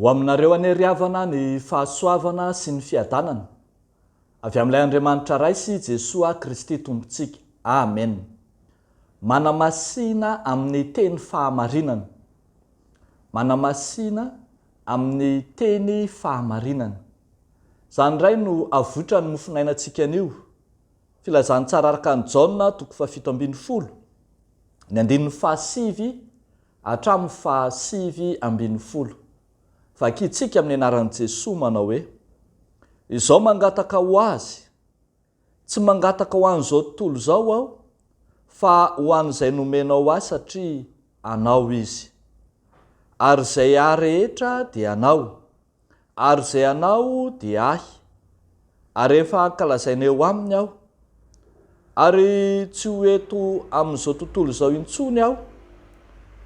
Ho aminareo aneriavana ny fahasoavana sy ny fiadanana avy amin'ilay Andriamanitra raisy Jesosy Kristy tompontsika. Amen. Manamasina amin'ny teny fahamarinana. Manamasina amin'ny teny fahamarinana. Zany indray no avotra ny mofinainantsika anio. Filazany tsara araka ny Jaona 7:12. Ny 7 hatramin'ny 8:10. Vakitsika amin'ny anaran'i Jesosy manao hoe: izao mangataka ho azy, tsy mangataka ho an'izao tontolo izao aho, fa ho an'izay nomenao azy satria anao izy. Ary izay ahy rehetra dia anao, ary izay anao dia ahy. Ary efa ankalazaina eo aminy aho, ary tsy ho eto amin'izao tontolo izao intsony aho,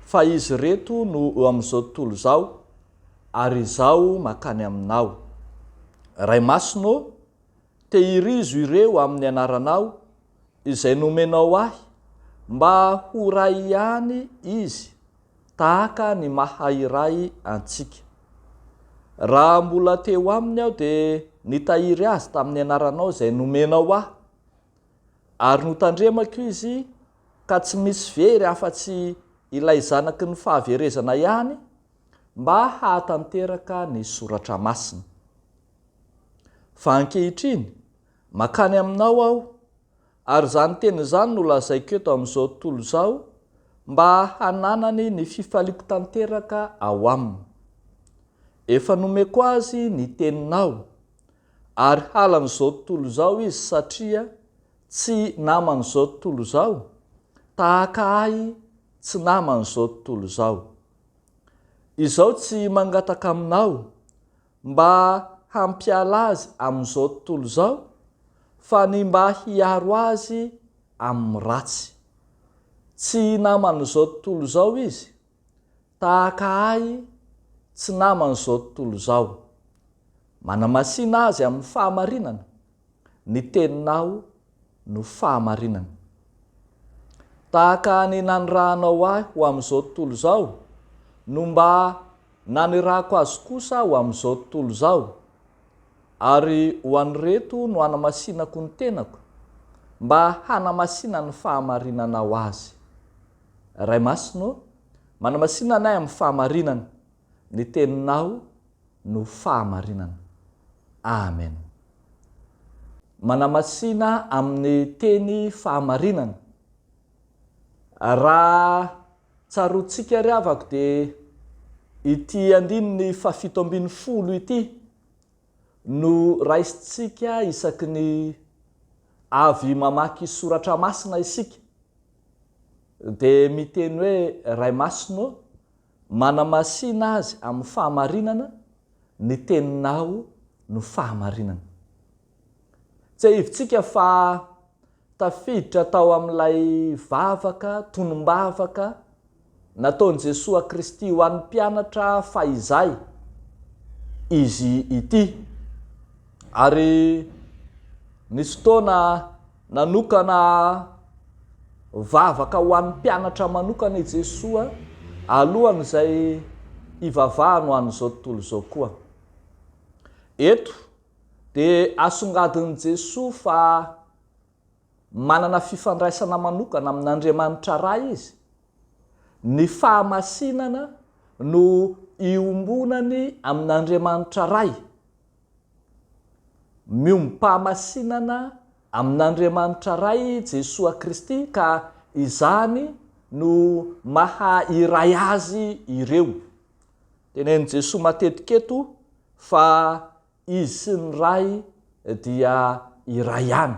fa izy reto no eo amin'izao tontolo izao, ary izao makany aminao. Ray masino, tehirizo ireo amin'ny anaranao izay nomenao ahy, mba ho ray ihany izy tahaka ny mahay iray antsika. Raha mbola teo aminy aho dia nitahiry azy tamin'ny anaranao izay nomenao ahy, ary notandremako izy ka tsy misy very afa-tsy ilay zanaky ny fahaverezana ihany, mba hahatanteraka ny soratra masina. Fa ankehitriny makany aminao aho, ary zany teny zany no lazaiko eto amin'izao tontolo izao, mba hananany ny fifaliako tanteraka ao aminy. Efa nomeko azy ny teninao, ary halan'izao tontolo izao izy satria tsy naman'izao tontolo izao, tahaka ahy tsy naman'izao tontolo izao. Izao tsy mangataka aminao mba hampiala azy amin'izao tontolo izao, fa ny mba hiaro azy amin'ny ratsy. Tsy naman'izao tontolo izao izy, tahaka ahy tsy naman'izao tontolo izao. Manamasina azy amin'ny fahamarinana, ny teninao no fahamarinana. Tahaka ny nanirahanao ahy ho amin'izao tontolo izao, no mba nanirahako azy kosa ho amin'izao tontolo izao, ary ho an'ireto no hanamasinako ny tenako, mba hanamasina ny fahamarinanao azy. Ray masino, manamasina anay amin'ny fahamarinana, ny teninao no fahamarinana. Amen. Manamasina amin'ny teny fahamarinana. Raha tsarotsika riavako dia ity 7:10 ity no raisitsika isaky ny avy mamaky soratra masina isika. Dia miteny hoe: ray masino, manamasina azy amin'ny fahamarinana, ny teninao no fahamarinana. Tsy ahivitsika fa tafiditra tao amin'ilay vavaka, tonom-bavaka nataon'i Jesosy Kristy ho an'ny mpianatra fa izay izy ity. Ary nisy fotoana nanokana vavaka ho an'ny mpianatra manokana i Jesosy alohan'izay hivavahany ho an'izao tontolo izao koa. Eto dia asongadin'i Jesosy fa manana fifandraisana manokana amin'Andriamanitra ray izy. Ny fahamasinana no iombonany amin'Andriamanitra ray. Miombam-pahamasinana amin'Andriamanitra ray Jesosy Kristy, ka izany no maha-iray azy ireo. Tenenin' Jesosy matetika eto fa izy sy ny ray dia iray ihany,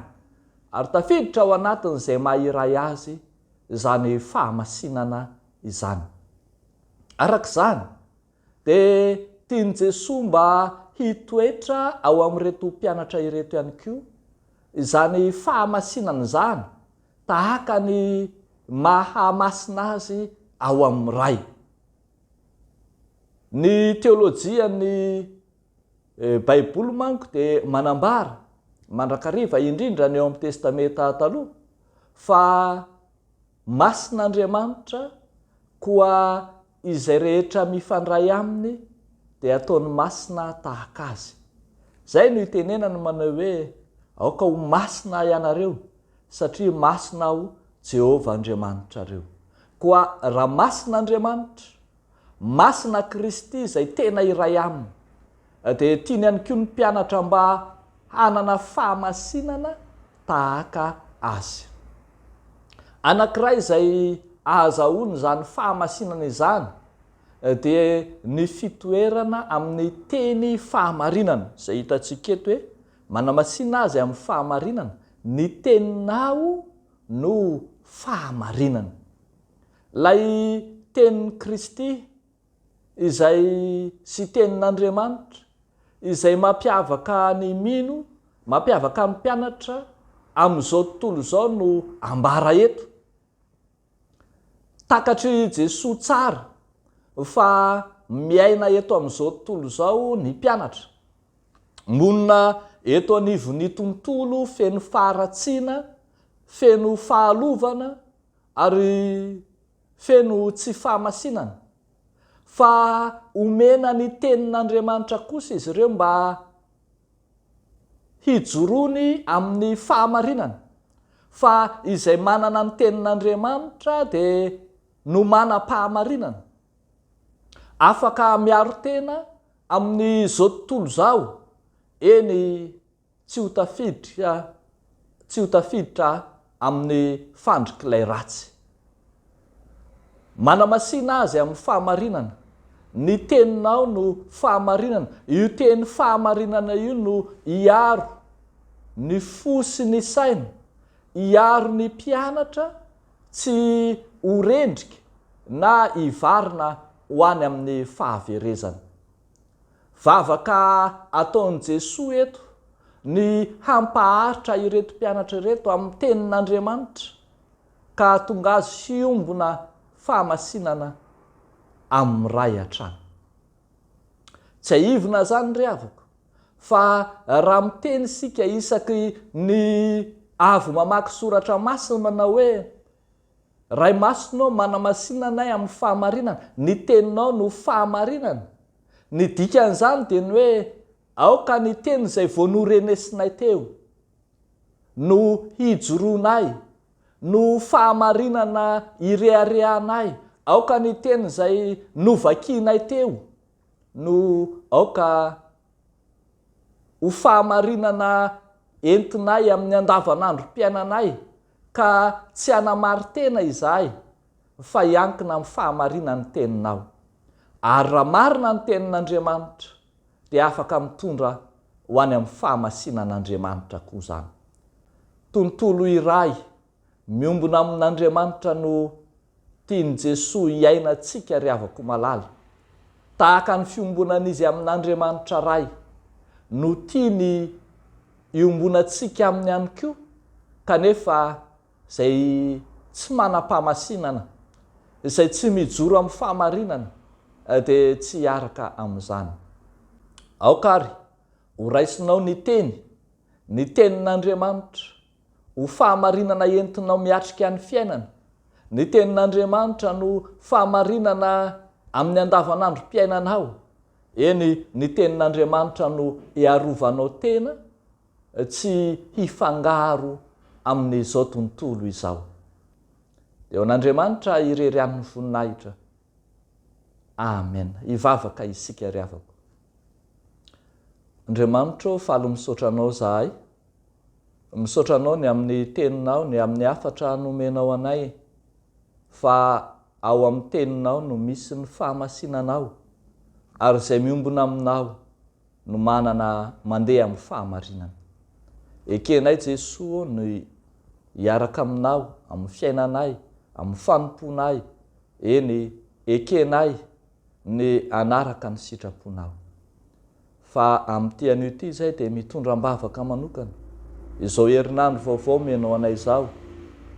ary tafiditra ao anatin'izay maha-iray azy izany fahamasinana izany. Arak'izany dia tiany Jesosy mba hitoetra ao amin'ireto mpianatra ireto ihany koa izany fahamasinana izany, tahaka ny mahamasina azy ao amin'ny ray. Ny teolojia ny Baiboly manko dia manambara mandrakariva indrindra ny eo amin'ny testamenta taloha fa masin'Andriamanitra koa izay rehetra mifandray aminy dia ataony masina tahaka azy. Zay no itenenany manao hoe aoka ho masina ianareo satria masina ho Jehova Andriamanitrareo. Koa raha masina Andriamanitra, masina Kristy izay tena iray aminy, dia tiany ihany koa ny mpianatra mba hanana fahamasinana tahaka azy. Anankiray izay ahazahoany izany fahamasinana izany dia ny fitoerana amin'ny teny fahamarinana. Izay hitantsika eto hoe manamasina azy amin'ny fahamarinana, ny teninao no fahamarinana. Lay tenin'ny Kristy izay sy tenin'Andriamanitra izay mampiavaka ny mino, mampiavaka ny mpianatra amin'izao tontolo izao no ambara eto. Takatry Jesosy tsara fa miaina eto amin'izao tontolo izao ny mpianatra. Monina eto anivon'ny tontolo feno faharatsiana, feno fahalovana ary feno tsy fahamasinana. Fa omena ny tenin'Andriamanitra kosa izy ireo mba hijorony amin'ny fahamarinana. Fa izay manana ny tenin'Andriamanitra dia no manam-pahamarinana. Afaka miaro tena amin'izao tontolo izao. Eny tsy ho tafiditra amin'ny fandrik'ilay ratsy. Manamasina azy amin'ny fahamarinana. Ny teninao no fahamarinana. Io teny fahamarinana io no iaro ny fo sy ny saina, iaro ny mpianatra tsy ho rendrika na hivarina ho any amin'ny fahaverezana. Vavaka ataon'i Jesosy eto ny hampaharitra ireto mpianatra ireto amin'ny tenin'Andriamanitra ka tonga azy hiombona fahamasinana amin'ny ray hatrany. Tsy haivina zany ry havako, fa raha miteny isika isaky ny avy mamaky soratra masina manao hoe ray masonao manamasina anay amin'ny fahamarinana, ny teninao no fahamarinana. Ny dikan'izany dia ny hoe aoka ny teny izay voanorenesinay teo no hijoroanay, no fahamarinana ireharehanay. Aoka ny teny izay novakianay teo no aoka ho fahamarinana entinay amin'ny andavanandrom-piainanay, ka tsy hanamary tena izahay fa hiankina amin'ny fahamarinana ny teninao. Ary raha marina ny tenin'Andriamanitra dia afaka mitondra ho any amin'ny fahamasinan'Andriamanitra koa zany. Tontolo iray miombona amin'Andriamanitra no tiany Jesosy hiaina antsika ry havako malala. Tahaka ny fiombonan'izy amin'Andriamanitra ray no tiany iombona antsika aminy ihany koa, kanefa izay tsy manam-pahamasinana, izay tsy mijoro amin'ny fahamarinana dia tsy hiaraka amin'izany. Aokary ho raisinao ny tenin'Andriamanitra ho fahamarinana entinao miatrika ny fiainana. Ny tenin'Andriamanitra no fahamarinana amin'ny andavanandrom-piainanao. Eny, ny tenin'Andriamanitra no hiarovanao tena tsy hifangaro amin'izao tontolo izao. Eo an'Andriamanitra irery amin'ny voninahitra. Amen. Hivavaka isika ry havako. Andriamanitra, falo misaotra anao zahay. Misaotra anao ny amin'ny teninao, ny amin'ny hafatra nomenao anay, fa ao amin'ny teninao no misy ny fahamasinanao, ary izay miombona aminao no manana mandeha amin'ny fahamarinana. Ekenay Jesosy ny hiaraka aminao amin'ny fiainanay, amin'ny fanomponay. Eny, ekenay ny anaraka ny sitraponao. Fa amin'ity anio ity izay dia mitondram-bavaka manokana. Izao herinandro vaovao menao anay izao,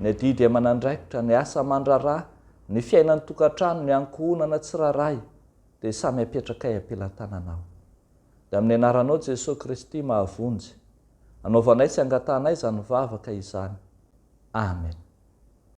ny didy aman'andraikitra, ny asa aman-draharaha, ny fiainan'ny tokantrano, ny ankohonana tsiraray, dia samy apetraka am-pelantananao. Dia amin'ny anaranao Jesosy Kristy mahavonjy, anaovanay sy angatanay izany vavaka izany. Amen.